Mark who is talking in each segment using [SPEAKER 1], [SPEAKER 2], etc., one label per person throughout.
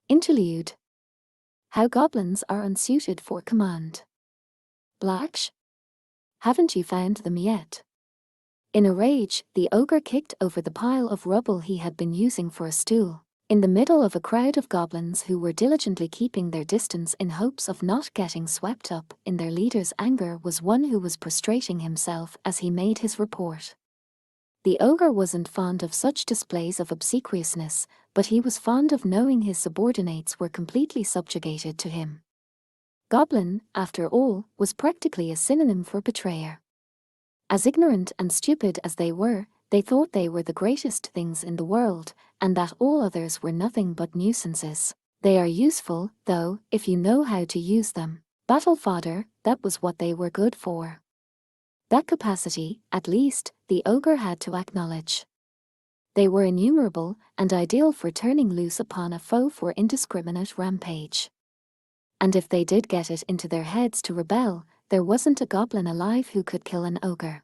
[SPEAKER 1] Interlude. How goblins are unsuited for command. Blacksh? Haven't you found them yet? In a rage, the ogre kicked over the pile of rubble he had been using for a stool. In the middle of a crowd of goblins who were diligently keeping their distance in hopes of not getting swept up in their leader's anger was one who was prostrating himself as he made his report. The ogre wasn't fond of such displays of obsequiousness, but he was fond of knowing his subordinates were completely subjugated to him. Goblin, after all, was practically a synonym for betrayer. As ignorant and stupid as they were, they thought they were the greatest things in the world, and that all others were nothing but nuisances. They are useful, though, if you know how to use them. Battle fodder, that was what they were good for. That capacity, at least, the ogre had to acknowledge. They were innumerable, and ideal for turning loose upon a foe for indiscriminate rampage. And if they did get it into their heads to rebel, there wasn't a goblin alive who could kill an ogre.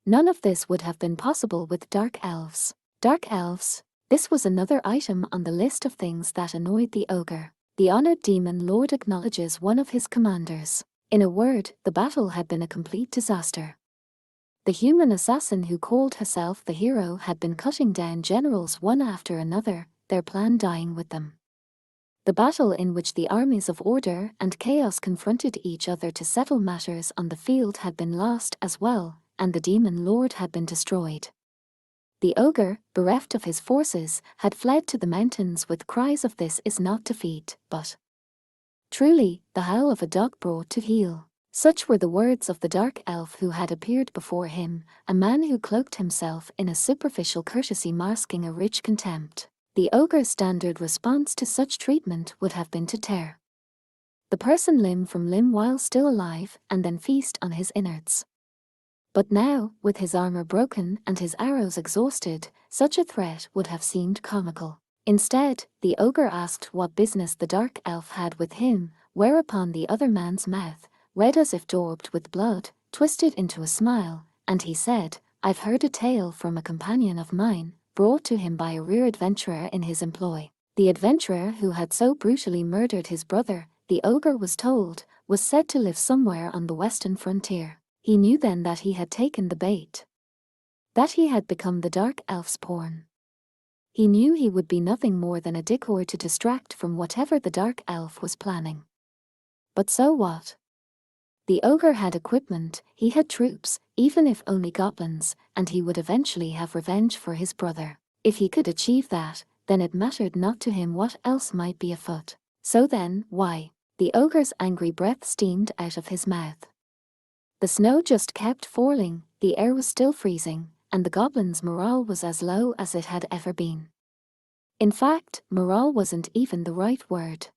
[SPEAKER 1] None of this would have been possible with dark elves. Dark elves? This was another item on the list of things that annoyed the ogre. The honored demon lord acknowledges one of his commanders. In a word, the battle had been a complete disaster. The human assassin who called herself the hero had been cutting down generals one after another, their plan dying with them. The battle in which the armies of order and chaos confronted each other to settle matters on the field had been lost as well, and the demon lord had been destroyed. The ogre, bereft of his forces, had fled to the mountains with cries of "This is not defeat, but truly, the howl of a dog brought to heel." Such were the words of the dark elf who had appeared before him, a man who cloaked himself in a superficial courtesy masking a rich contempt. The ogre's standard response to such treatment would have been to tear the person limb from limb while still alive, and then feast on his innards. But now, with his armor broken and his arrows exhausted, such a threat would have seemed comical. Instead, the ogre asked what business the dark elf had with him, whereupon the other man's mouth, red as if daubed with blood, twisted into a smile, and he said, "I've heard a tale from a companion of mine, brought to him by a rare adventurer in his employ. The adventurer who had so brutally murdered his brother, the ogre was told, was said to live somewhere on the western frontier." He knew then that he had taken the bait. That he had become the dark elf's pawn. He knew he would be nothing more than a decoy to distract from whatever the dark elf was planning. But so what? The ogre had equipment, he had troops, even if only goblins, and he would eventually have revenge for his brother. If he could achieve that, then it mattered not to him what else might be afoot. So then, why? The ogre's angry breath steamed out of his mouth. The snow just kept falling, the air was still freezing, and the goblins' morale was as low as it had ever been. In fact, morale wasn't even the right word.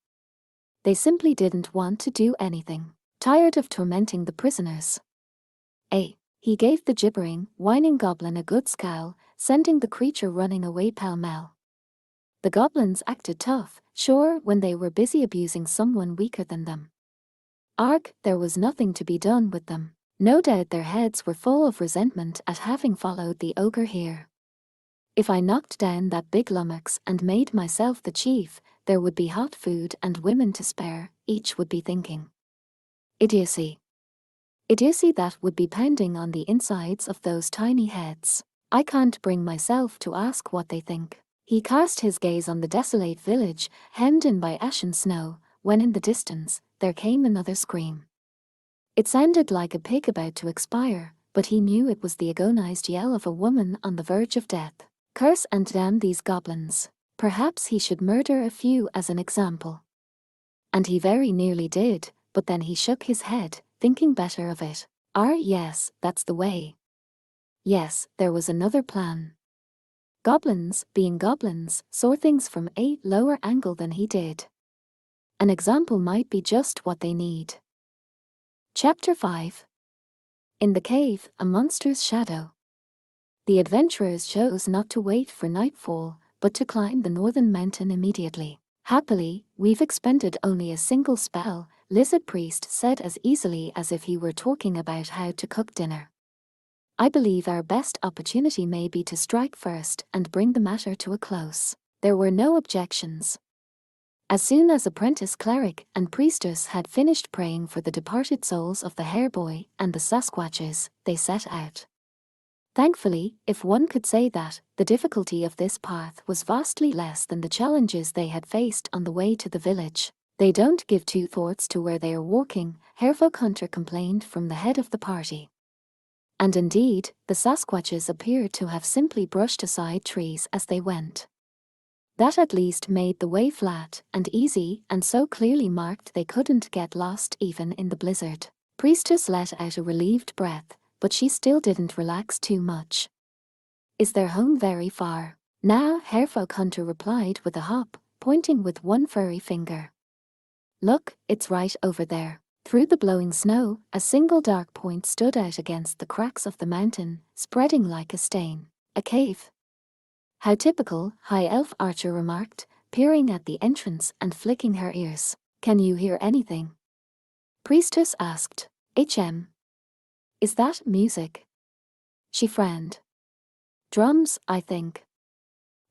[SPEAKER 1] They simply didn't want to do anything. Tired of tormenting the prisoners. He gave the gibbering, whining goblin a good scowl, sending the creature running away pell-mell. The goblins acted tough, sure, when they were busy abusing someone weaker than them. Arg, there was nothing to be done with them. No doubt their heads were full of resentment at having followed the ogre here. If I knocked down that big lummox and made myself the chief, there would be hot food and women to spare, each would be thinking. Idiocy. Idiocy that would be pounding on the insides of those tiny heads. I can't bring myself to ask what they think. He cast his gaze on the desolate village, hemmed in by ashen snow, when in the distance, there came another scream. It sounded like a pig about to expire, but he knew it was the agonized yell of a woman on the verge of death. Curse and damn these goblins. Perhaps he should murder a few as an example. And he very nearly did, but then he shook his head, thinking better of it. Yes, that's the way. Yes, there was another plan. Goblins, being goblins, saw things from a lower angle than he did. An example might be just what they need. Chapter 5. In the cave, a monster's shadow. The adventurers chose not to wait for nightfall, but to climb the northern mountain immediately. Happily, we've expended only a single spell, Lizard Priest said as easily as if he were talking about how to cook dinner. I believe our best opportunity may be to strike first and bring the matter to a close. There were no objections. As soon as apprentice cleric and priestess had finished praying for the departed souls of the hairboy and the Sasquatches, they set out. Thankfully, if one could say that, the difficulty of this path was vastly less than the challenges they had faced on the way to the village. They don't give two thoughts to where they are walking, Hairfolk Hunter complained from the head of the party. And indeed, the Sasquatches appeared to have simply brushed aside trees as they went. That at least made the way flat and easy and so clearly marked they couldn't get lost even in the blizzard. Priestess let out a relieved breath, but she still didn't relax too much. Is their home very far? Nah, Hairfolk Hunter replied with a hop, pointing with one furry finger. Look, it's right over there. Through the blowing snow, a single dark point stood out against the cracks of the mountain, spreading like a stain. A cave. How typical, High Elf Archer remarked, peering at the entrance and flicking her ears. Can you hear anything? Priestess asked. Is that music? She frowned. Drums, I think.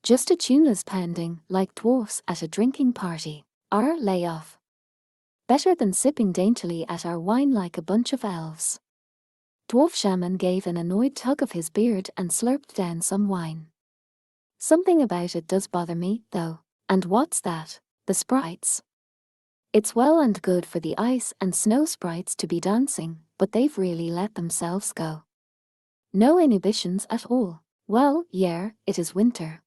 [SPEAKER 1] Just a tuneless pounding, like dwarfs at a drinking party. Lay off. Better than sipping daintily at our wine like a bunch of elves. Dwarf Shaman gave an annoyed tug of his beard and slurped down some wine. Something about it does bother me, though. And what's that? The sprites. It's well and good for the ice and snow sprites to be dancing, but they've really let themselves go. No inhibitions at all. Well, yeah, it is winter.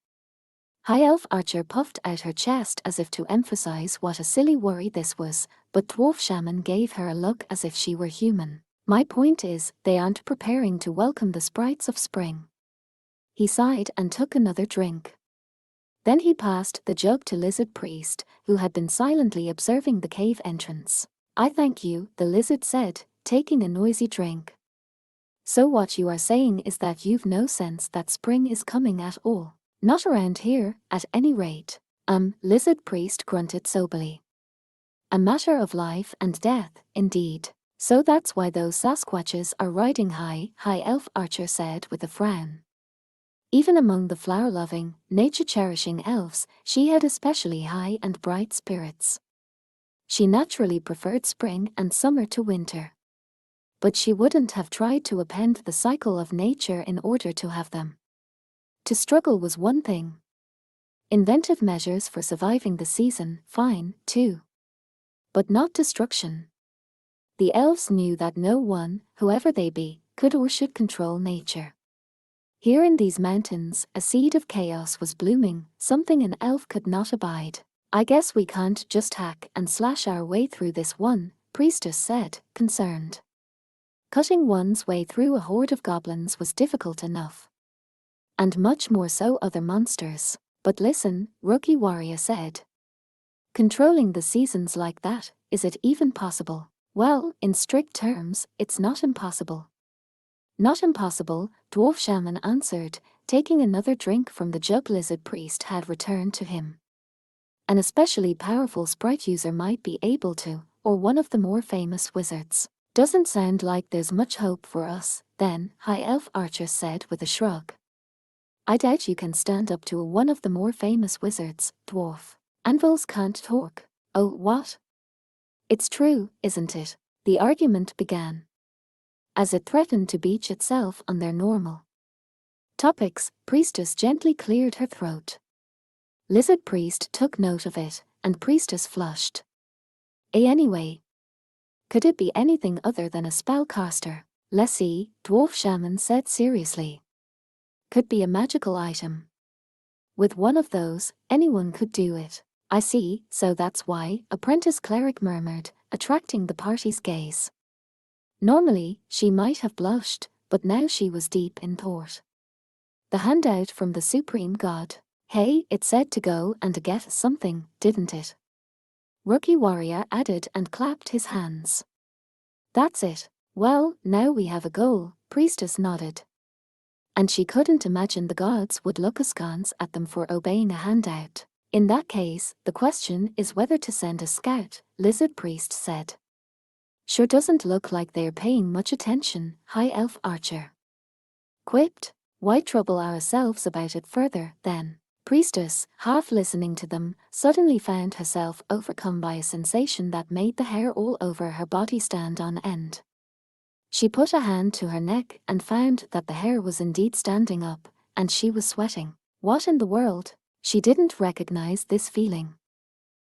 [SPEAKER 1] High Elf Archer puffed out her chest as if to emphasize what a silly worry this was, but Dwarf Shaman gave her a look as if she were human. My point is, they aren't preparing to welcome the sprites of spring. He sighed and took another drink. Then he passed the jug to Lizard Priest, who had been silently observing the cave entrance. I thank you, the lizard said, taking a noisy drink. So what you are saying is that you've no sense that spring is coming at all. Not around here, at any rate. Lizard Priest grunted soberly. A matter of life and death, indeed. So that's why those Sasquatches are riding high, High Elf Archer said with a frown. Even among the flower-loving, nature-cherishing elves, she had especially high and bright spirits. She naturally preferred spring and summer to winter. But she wouldn't have tried to append the cycle of nature in order to have them. To struggle was one thing. Inventive measures for surviving the season, fine, too. But not destruction. The elves knew that no one, whoever they be, could or should control nature. Here in these mountains, a seed of chaos was blooming, something an elf could not abide. I guess we can't just hack and slash our way through this one, Priestess said, concerned. Cutting one's way through a horde of goblins was difficult enough. And much more so other monsters. But listen, Rookie Warrior said. Controlling the seasons like that, is it even possible? Well, in strict terms, it's not impossible. Not impossible, Dwarf Shaman answered, taking another drink from the jug Lizard Priest had returned to him. An especially powerful sprite user might be able to, or one of the more famous wizards. Doesn't sound like there's much hope for us, then, High Elf Archer said with a shrug. I doubt you can stand up to one of the more famous wizards, dwarf. Anvils can't talk. Oh, what? It's true, isn't it? The argument began. As it threatened to beach itself on their normal topics, Priestess gently cleared her throat. Lizard Priest took note of it, and Priestess flushed. Anyway. Could it be anything other than a spellcaster? Let's see, Dwarf Shaman said seriously. Could be a magical item. With one of those, anyone could do it. I see, so that's why, Apprentice Cleric murmured, attracting the party's gaze. Normally, she might have blushed, but now she was deep in thought. The handout from the Supreme God. Hey, it said to go and get something, didn't it? Rookie Warrior added and clapped his hands. That's it. Well, now we have a goal, Priestess nodded. And she couldn't imagine the gods would look askance at them for obeying a handout. In that case, the question is whether to send a scout, Lizard Priest said. Sure doesn't look like they're paying much attention, High Elf Archer quipped. Why trouble ourselves about it further, then? Priestess, half listening to them, suddenly found herself overcome by a sensation that made the hair all over her body stand on end. She put a hand to her neck and found that the hair was indeed standing up, and she was sweating. What in the world? She didn't recognize this feeling.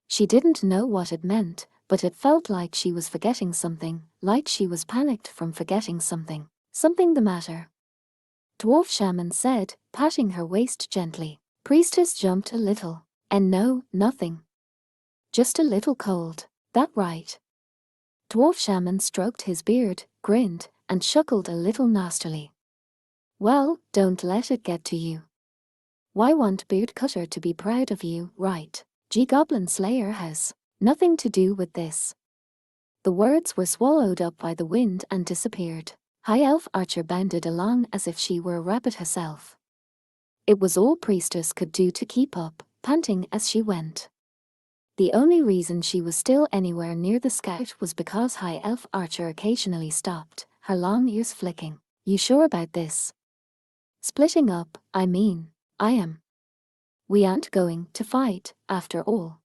[SPEAKER 1] She didn't know what it meant, but it felt like she was forgetting something, like she was panicked from forgetting something. Something the matter? Dwarf Shaman said, patting her waist gently. Priestess jumped a little. And no, nothing. Just a little cold. That right? Dwarf Shaman stroked his beard, grinned, and chuckled a little nastily. Well, don't let it get to you. Why want Beard Cutter to be proud of you, right? Goblin Slayer has nothing to do with this. The words were swallowed up by the wind and disappeared. High Elf Archer bounded along as if she were a rabbit herself. It was all Priestess could do to keep up, panting as she went. The only reason she was still anywhere near the scout was because High Elf Archer occasionally stopped, her long ears flicking. You sure about this? Splitting up, I mean. I am. We aren't going to fight, after all.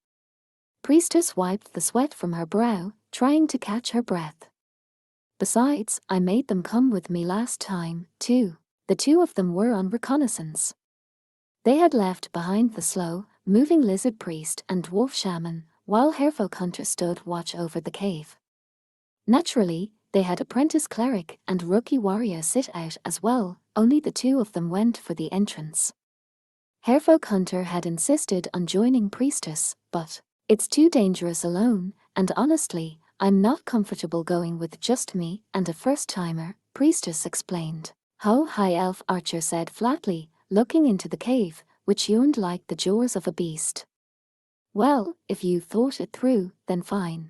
[SPEAKER 1] Priestess wiped the sweat from her brow, trying to catch her breath. Besides, I made them come with me last time, too. The two of them were on reconnaissance. They had left behind the slow, moving lizard priest and dwarf shaman, while Hairfolk Hunter stood watch over the cave. Naturally, they had apprentice cleric and rookie warrior sit out as well, only the two of them went for the entrance. Hairfolk Hunter had insisted on joining Priestess, but it's too dangerous alone, and honestly, I'm not comfortable going with just me and a first-timer, Priestess explained. Ho, High Elf Archer said flatly, looking into the cave, which yawned like the jaws of a beast. Well, if you thought it through, then fine.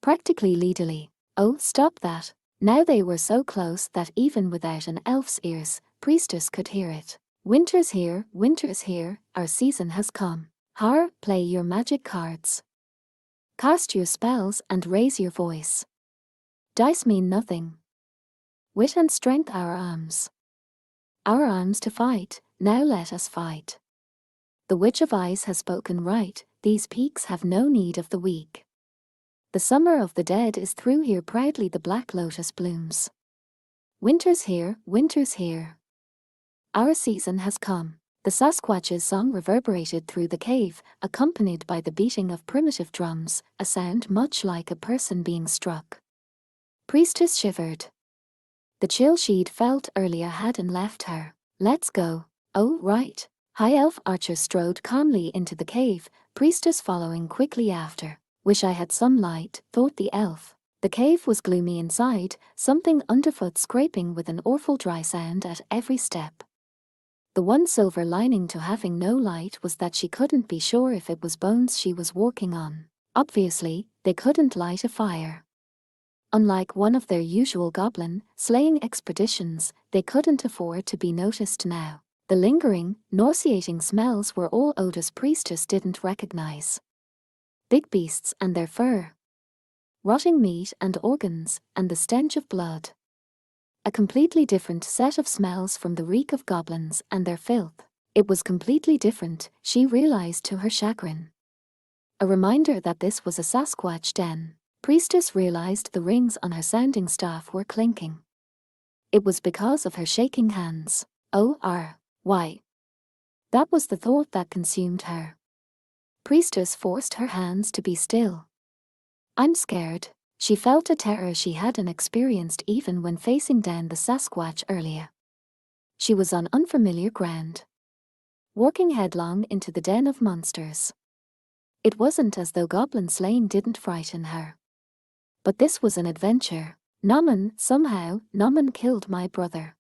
[SPEAKER 1] Practically leadily. Oh, stop that. Now they were so close that even without an elf's ears, Priestess could hear it. Winter's here, our season has come. Har, play your magic cards. Cast your spells and raise your voice. Dice mean nothing. Wit and strength our arms. Our arms to fight, now let us fight. The Witch of Ice has spoken right, these peaks have no need of the weak. The summer of the dead is through here proudly the black lotus blooms. Winter's here, our season has come. The Sasquatch's song reverberated through the cave, accompanied by the beating of primitive drums, a sound much like a person being struck. Priestess shivered. The chill she'd felt earlier hadn't left her. Let's go. Oh, right. High Elf Archer strode calmly into the cave, Priestess following quickly after. Wish I had some light, thought the elf. The cave was gloomy inside, something underfoot scraping with an awful dry sound at every step. The one silver lining to having no light was that she couldn't be sure if it was bones she was walking on. Obviously, they couldn't light a fire. Unlike one of their usual goblin slaying expeditions, they couldn't afford to be noticed now. The lingering, nauseating smells were all odors Priestess didn't recognize. Big beasts and their fur. Rotting meat and organs, and the stench of blood. A completely different set of smells from the reek of goblins and their filth. It was completely different, she realized to her chagrin. A reminder that this was a Sasquatch den. Priestess realized the rings on her sounding staff were clinking. It was because of her shaking hands. Why? That was the thought that consumed her. Priestess forced her hands to be still. I'm scared. She felt a terror she hadn't experienced even when facing down the Sasquatch earlier. She was on unfamiliar ground. Walking headlong into the den of monsters. It wasn't as though goblin slaying didn't frighten her. But this was an adventure. Naman killed my brother.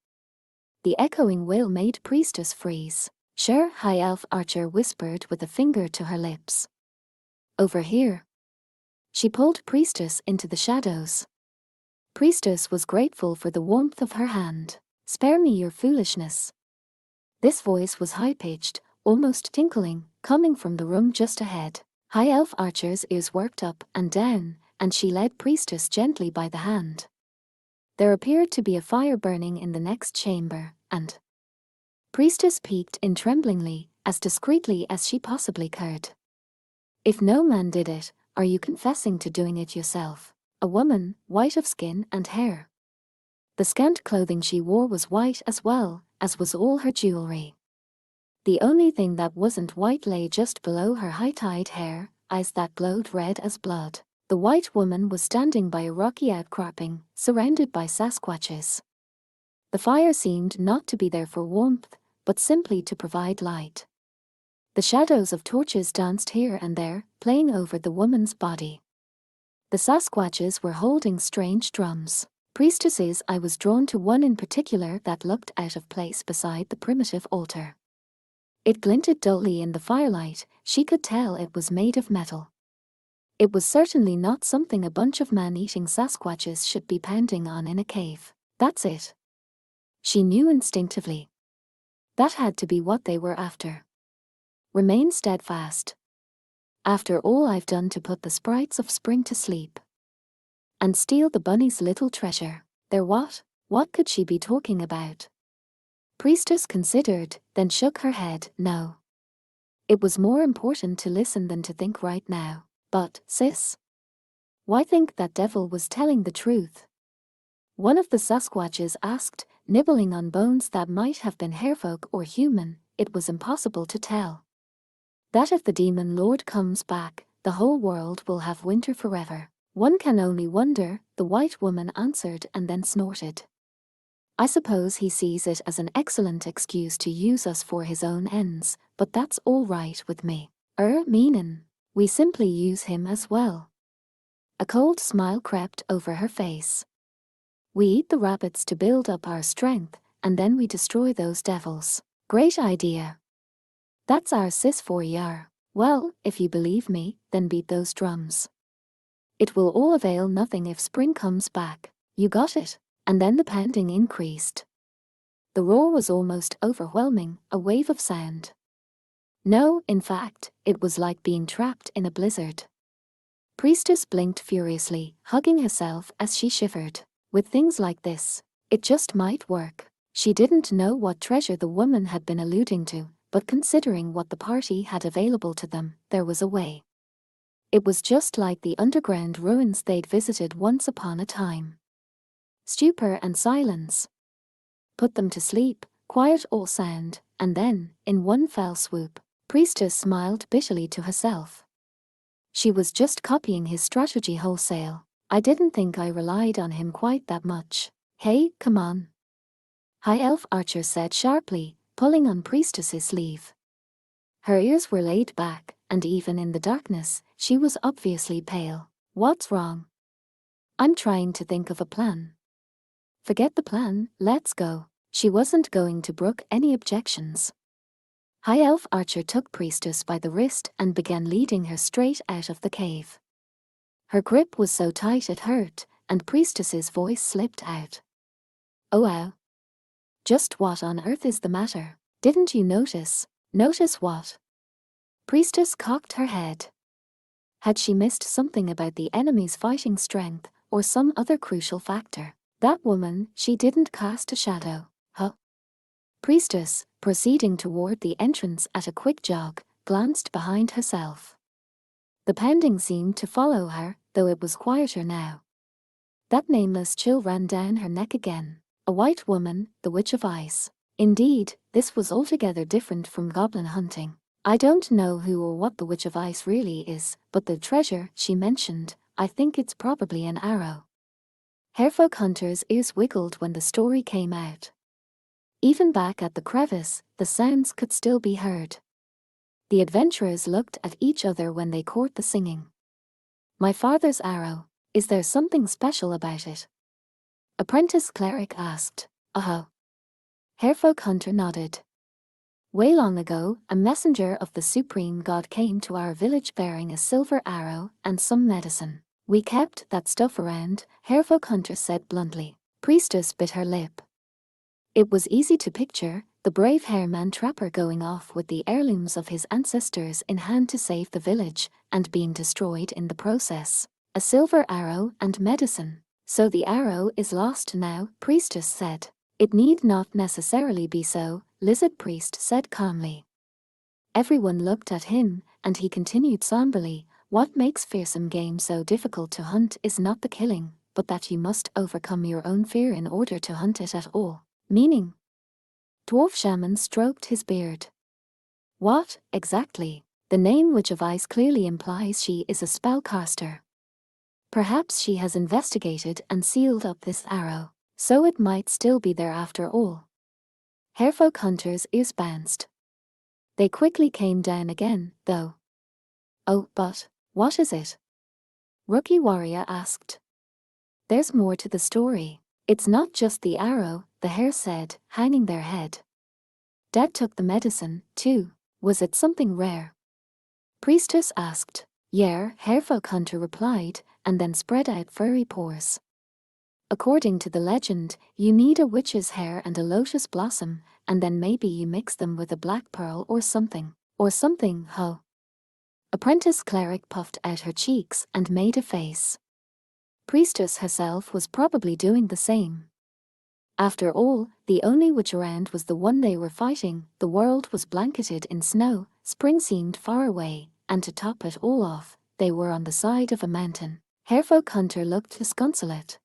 [SPEAKER 1] The echoing wail made Priestess freeze. Sure, High Elf Archer whispered with a finger to her lips. Over here. She pulled Priestess into the shadows. Priestess was grateful for the warmth of her hand. Spare me your foolishness. This voice was high-pitched, almost tinkling, coming from the room just ahead. High Elf Archer's ears worked up and down, and she led Priestess gently by the hand. There appeared to be a fire burning in the next chamber, and Priestess peeked in tremblingly, as discreetly as she possibly could. If no man did it, are you confessing to doing it yourself? A woman, white of skin and hair. The scant clothing she wore was white as well, as was all her jewelry. The only thing that wasn't white lay just below her high-tied hair, eyes that glowed red as blood. The white woman was standing by a rocky outcropping, surrounded by Sasquatches. The fire seemed not to be there for warmth, but simply to provide light. The shadows of torches danced here and there, playing over the woman's body. The Sasquatches were holding strange drums. Priestesses, I was drawn to one in particular that looked out of place beside the primitive altar. It glinted dully in the firelight. She could tell it was made of metal. It was certainly not something a bunch of man-eating Sasquatches should be pounding on in a cave. That's it. She knew instinctively. That had to be what they were after. Remain steadfast. After all I've done to put the sprites of spring to sleep. And steal the bunny's little treasure. Their what? What could she be talking about? Priestess considered, then shook her head. No. It was more important to listen than to think right now. But, sis, why think that devil was telling the truth? One of the Sasquatches asked, nibbling on bones that might have been hairfolk or human. It was impossible to tell. That if the demon lord comes back, the whole world will have winter forever. One can only wonder, the white woman answered and then snorted. I suppose he sees it as an excellent excuse to use us for his own ends, but that's all right with me. Meanin', we simply use him as well. A cold smile crept over her face. We eat the rabbits to build up our strength, and then we destroy those devils. Great idea. That's our sis for ya. Well, if you believe me, then beat those drums. It will all avail nothing if spring comes back. You got it. And then the pounding increased. The roar was almost overwhelming, a wave of sound. No, in fact, it was like being trapped in a blizzard. Priestess blinked furiously, hugging herself as she shivered. With things like this, it just might work. She didn't know what treasure the woman had been alluding to, but considering what the party had available to them, there was a way. It was just like the underground ruins they'd visited once upon a time. Stupor and silence. Put them to sleep, quiet all sound, and then, in one fell swoop, Priestess smiled bitterly to herself. She was just copying his strategy wholesale. I didn't think I relied on him quite that much. Hey, come on. High Elf Archer said sharply, pulling on Priestess's sleeve. Her ears were laid back, and even in the darkness, she was obviously pale. What's wrong? I'm trying to think of a plan. Forget the plan, let's go. She wasn't going to brook any objections. High Elf Archer took Priestess by the wrist and began leading her straight out of the cave. Her grip was so tight it hurt, and Priestess's voice slipped out. Oh wow. Just what on earth is the matter? Didn't you notice? Notice what? Priestess cocked her head. Had she missed something about the enemy's fighting strength, or some other crucial factor? That woman, she didn't cast a shadow, huh? Priestess, proceeding toward the entrance at a quick jog, glanced behind herself. The pounding seemed to follow her, though it was quieter now. That nameless chill ran down her neck again. A white woman, the Witch of Ice. Indeed, this was altogether different from goblin hunting. I don't know who or what the Witch of Ice really is, but the treasure she mentioned, I think it's probably an arrow. Hairfolk hunters' ears wiggled when the story came out. Even back at the crevice, the sounds could still be heard. The adventurers looked at each other when they caught the singing. My father's arrow, is there something special about it? Apprentice cleric asked. Uh-huh. Hairfolk hunter nodded. Way long ago, a messenger of the supreme god came to our village bearing a silver arrow and some medicine. We kept that stuff around, Hairfolk hunter said bluntly. Priestess bit her lip. It was easy to picture the brave hairman trapper going off with the heirlooms of his ancestors in hand to save the village, and being destroyed in the process. A silver arrow and medicine. So the arrow is lost now, Priestess said. It need not necessarily be so, Lizard Priest said calmly. Everyone looked at him, and he continued somberly, "What makes fearsome game so difficult to hunt is not the killing, but that you must overcome your own fear in order to hunt it at all." Meaning? Dwarf Shaman stroked his beard. What, exactly? The name Witch of Ice clearly implies she is a spellcaster. Perhaps she has investigated and sealed up this arrow, so it might still be there after all. Harefolk hunters' ears bounced. They quickly came down again, though. "Oh, but what is it?" Rookie Warrior asked. "There's more to the story. It's not just the arrow," the hare said, hanging their head. "Dad took the medicine, too. Was it something rare?" Priestess asked. "Yeah," Harefolk Hunter replied, and then spread out furry paws. "According to the legend, you need a witch's hair and a lotus blossom, and then maybe you mix them with a black pearl or something. Ho." Apprentice Cleric puffed out her cheeks and made a face. Priestess herself was probably doing the same. After all, the only witch around was the one they were fighting. The world was blanketed in snow, spring seemed far away, and to top it all off, they were on the side of a mountain. Harefolk Hunter looked disconsolate.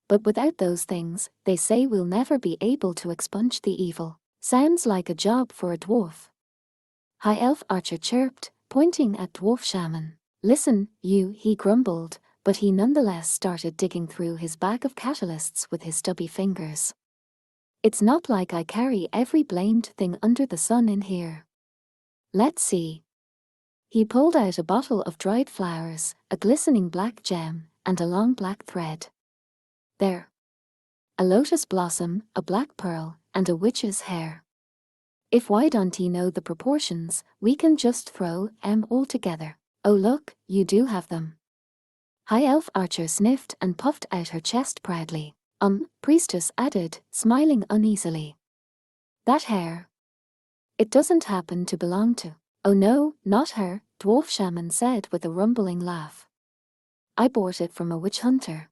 [SPEAKER 1] "But without those things, they say we'll never be able to expunge the evil." Sounds like a job for a dwarf. High Elf Archer chirped, pointing at Dwarf Shaman. "Listen, you," he grumbled, but he nonetheless started digging through his bag of catalysts with his stubby fingers. "It's not like I carry every blamed thing under the sun in here. Let's see." He pulled out a bottle of dried flowers, a glistening black gem, and a long black thread. There. A lotus blossom, a black pearl, and a witch's hair. If why don't he know the proportions, we can just throw 'em all together. Oh look, you do have them." High Elf Archer sniffed and puffed out her chest proudly. Priestess added, smiling uneasily. "That hair. It doesn't happen to belong to—" "Oh no, not her," Dwarf Shaman said with a rumbling laugh. "I bought it from a witch hunter.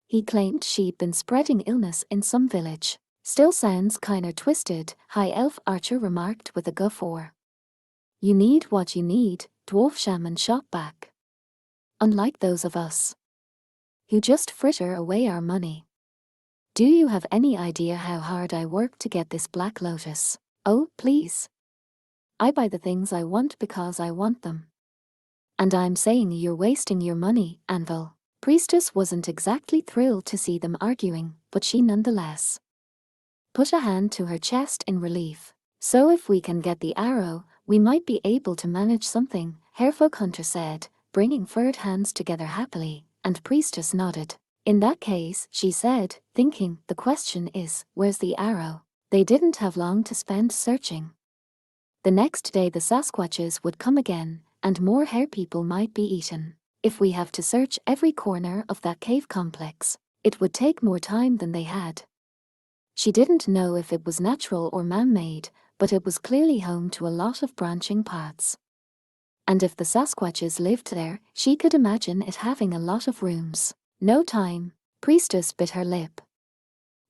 [SPEAKER 1] He claimed she'd been spreading illness in some village." "Still sounds kinda twisted," High Elf Archer remarked with a guffaw. "You need what you need," Dwarf Shaman shot back. "Unlike those of us who just fritter away our money. Do you have any idea how hard I work to get this black lotus? Oh, please. I buy the things I want because I want them. And I'm saying you're wasting your money, Anvil." Priestess wasn't exactly thrilled to see them arguing, but she nonetheless put a hand to her chest in relief. "So if we can get the arrow, we might be able to manage something," Harefolk Hunter said, bringing furred hands together happily, and Priestess nodded. "In that case," she said, thinking, "the question is, where's the arrow?" They didn't have long to spend searching. The next day the Sasquatches would come again, and more hare people might be eaten. If we have to search every corner of that cave complex, it would take more time than they had. She didn't know if it was natural or man-made, but it was clearly home to a lot of branching paths. And if the Sasquatches lived there, she could imagine it having a lot of rooms. No time. Priestess bit her lip.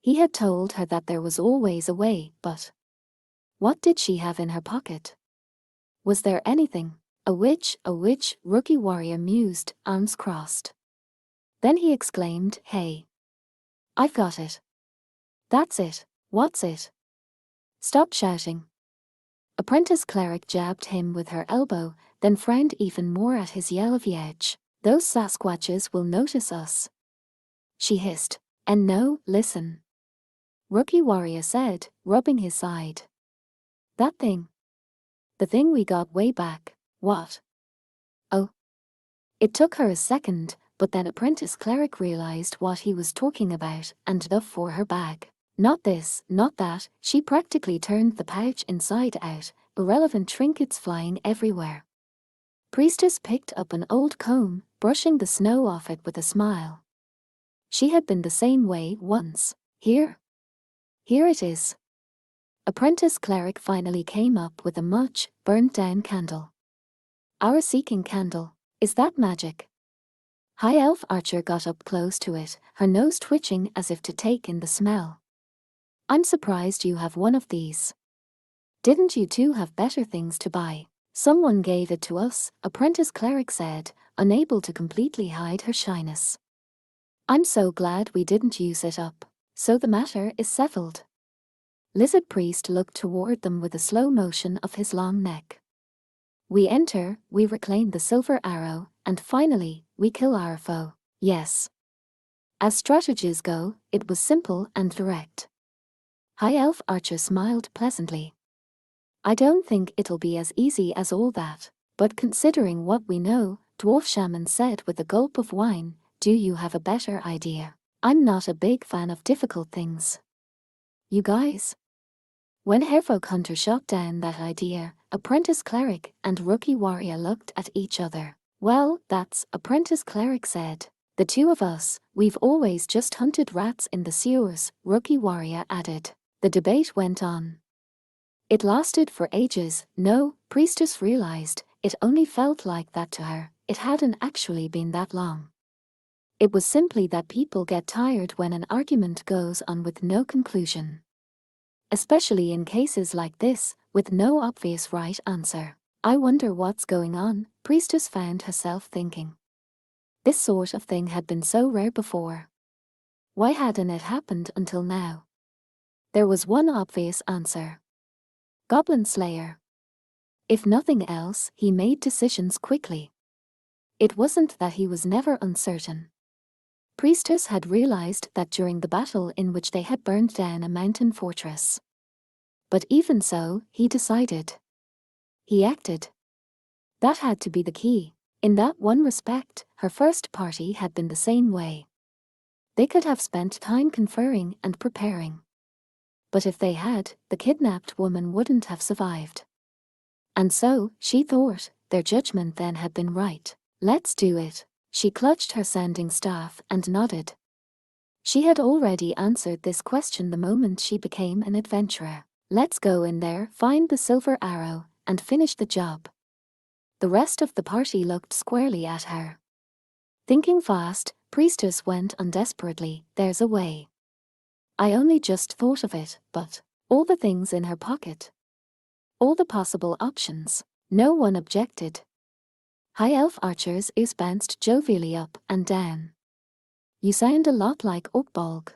[SPEAKER 1] He had told her that there was always a way, but what did she have in her pocket? Was there anything? A witch, Rookie Warrior mused, arms crossed. Then he exclaimed, "Hey! I've got it. That's it." "What's it?" "Stop shouting." Apprentice Cleric jabbed him with her elbow, then frowned even more at his yell of "Yetch. Those Sasquatches will notice us," she hissed. "And no, listen," Rookie Warrior said, rubbing his side. "That thing. The thing we got way back." "What?" "Oh." It took her a second, but then Apprentice Cleric realized what he was talking about and dove for her bag. "Not this, not that." She practically turned the pouch inside out, irrelevant trinkets flying everywhere. Priestess picked up an old comb, brushing the snow off it with a smile. She had been the same way once. Here it is." Apprentice Cleric finally came up with a much burnt-down candle. "Our seeking candle. Is that magic?" High Elf Archer got up close to it, her nose twitching as if to take in the smell. "I'm surprised you have one of these." Didn't you two have better things to buy? Someone gave it to us, apprentice cleric said, unable to completely hide her shyness. I'm so glad we didn't use it up. So the matter is settled. Lizard priest looked toward them with a slow motion of his long neck. We enter, we reclaim the silver arrow, and finally, we kill our foe. Yes. As strategies go, it was simple and direct. High Elf Archer smiled pleasantly. I don't think it'll be as easy as all that, but considering what we know, Dwarf Shaman said with a gulp of wine, do you have a better idea? I'm not a big fan of difficult things. You guys? When Hairfolk Hunter shot down that idea, Apprentice Cleric and Rookie Warrior looked at each other. Well, that's, Apprentice Cleric said. The two of us, we've always just hunted rats in the sewers, Rookie Warrior added. The debate went on. It lasted for ages. No, Priestess realized, it only felt like that to her. It hadn't actually been that long. It was simply that people get tired when an argument goes on with no conclusion. Especially in cases like this, with no obvious right answer. I wonder what's going on, Priestess found herself thinking. This sort of thing had been so rare before. Why hadn't it happened until now? There was one obvious answer. Goblin Slayer. If nothing else, he made decisions quickly. It wasn't that he was never uncertain. Priestess had realized that during the battle in which they had burned down a mountain fortress. But even so, he decided. He acted. That had to be the key. In that one respect, her first party had been the same way. They could have spent time conferring and preparing. But if they had, the kidnapped woman wouldn't have survived. And so, she thought, their judgment then had been right. Let's do it. She clutched her sanding staff and nodded. She had already answered this question the moment she became an adventurer. Let's go in there, find the silver arrow, and finish the job. The rest of the party looked squarely at her. Thinking fast, Priestess went on desperately, there's a way. I only just thought of it, but all the things in her pocket. All the possible options. No one objected. High Elf Archer's ears bounced jovially up and down. You sound a lot like Orkbolg.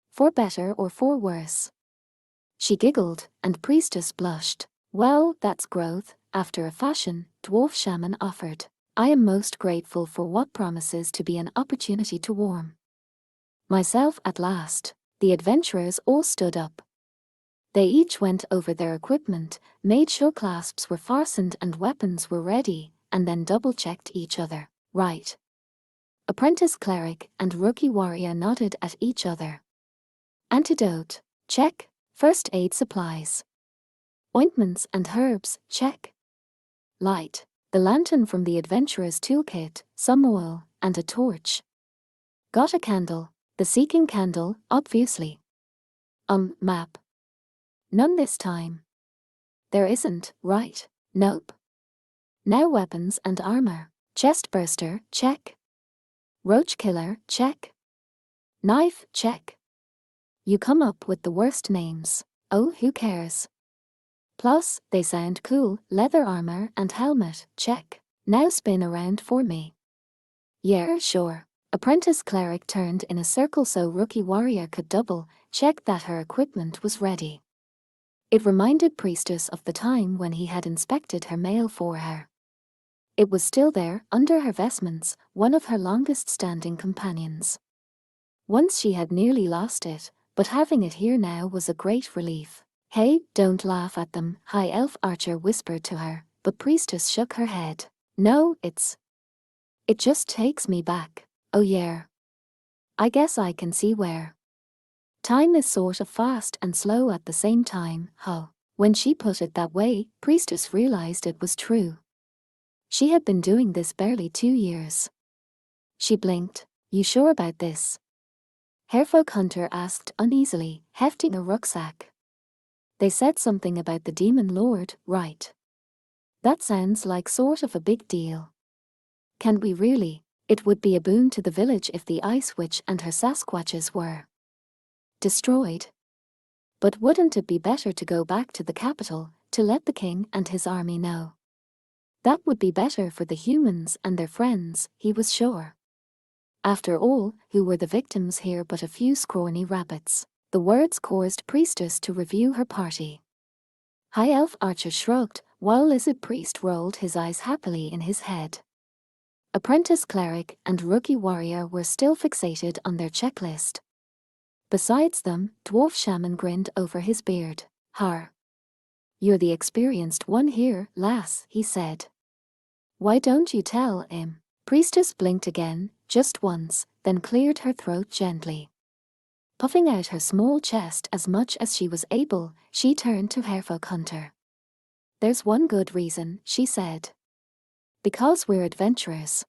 [SPEAKER 1] For better or for worse. She giggled, and Priestess blushed. Well, that's growth, after a fashion, Dwarf Shaman offered. I am most grateful for what promises to be an opportunity to warm myself at last. The adventurers all stood up. They each went over their equipment, made sure clasps were fastened and weapons were ready, and then double-checked each other. Right. Apprentice Cleric and Rookie Warrior nodded at each other. Antidote. Check. First aid supplies. Ointments and herbs. Check. Light. The lantern from the adventurer's toolkit, some oil, and a torch. Got a candle. The seeking candle, obviously. Map. None this time. There isn't, right? Nope. Now weapons and armor. Chest burster, check. Roach killer, check. Knife, check. You come up with the worst names. Oh, who cares? Plus, they sound cool. Leather armor and helmet, check. Now spin around for me. Yeah, sure. Apprentice Cleric turned in a circle so Rookie Warrior could double-check that her equipment was ready. It reminded Priestess of the time when he had inspected her mail for her. It was still there, under her vestments, one of her longest-standing companions. Once she had nearly lost it, but having it here now was a great relief. Hey, don't laugh at them, High Elf Archer whispered to her, but Priestess shook her head. No, it just takes me back. Oh yeah. I guess I can see where. Time is sort of fast and slow at the same time, huh? When she put it that way, Priestess realized it was true. She had been doing this barely 2 years. She blinked. You sure about this? Hairfolk Hunter asked uneasily, hefting a rucksack. They said something about the Demon Lord, right? That sounds like sort of a big deal. Can we really? It would be a boon to the village if the Ice Witch and her Sasquatches were destroyed. But wouldn't it be better to go back to the capital, to let the king and his army know? That would be better for the humans and their friends, he was sure. After all, who were the victims here but a few scrawny rabbits? The words caused Priestess to review her party. High Elf Archer shrugged, while Lizard Priest rolled his eyes happily in his head. Apprentice Cleric and Rookie Warrior were still fixated on their checklist. Besides them, Dwarf Shaman grinned over his beard. Har. You're the experienced one here, lass, he said. Why don't you tell him? Priestess blinked again, just once, then cleared her throat gently. Puffing out her small chest as much as she was able, she turned to Hairfolk Hunter. There's one good reason, she said. Because we're adventurers.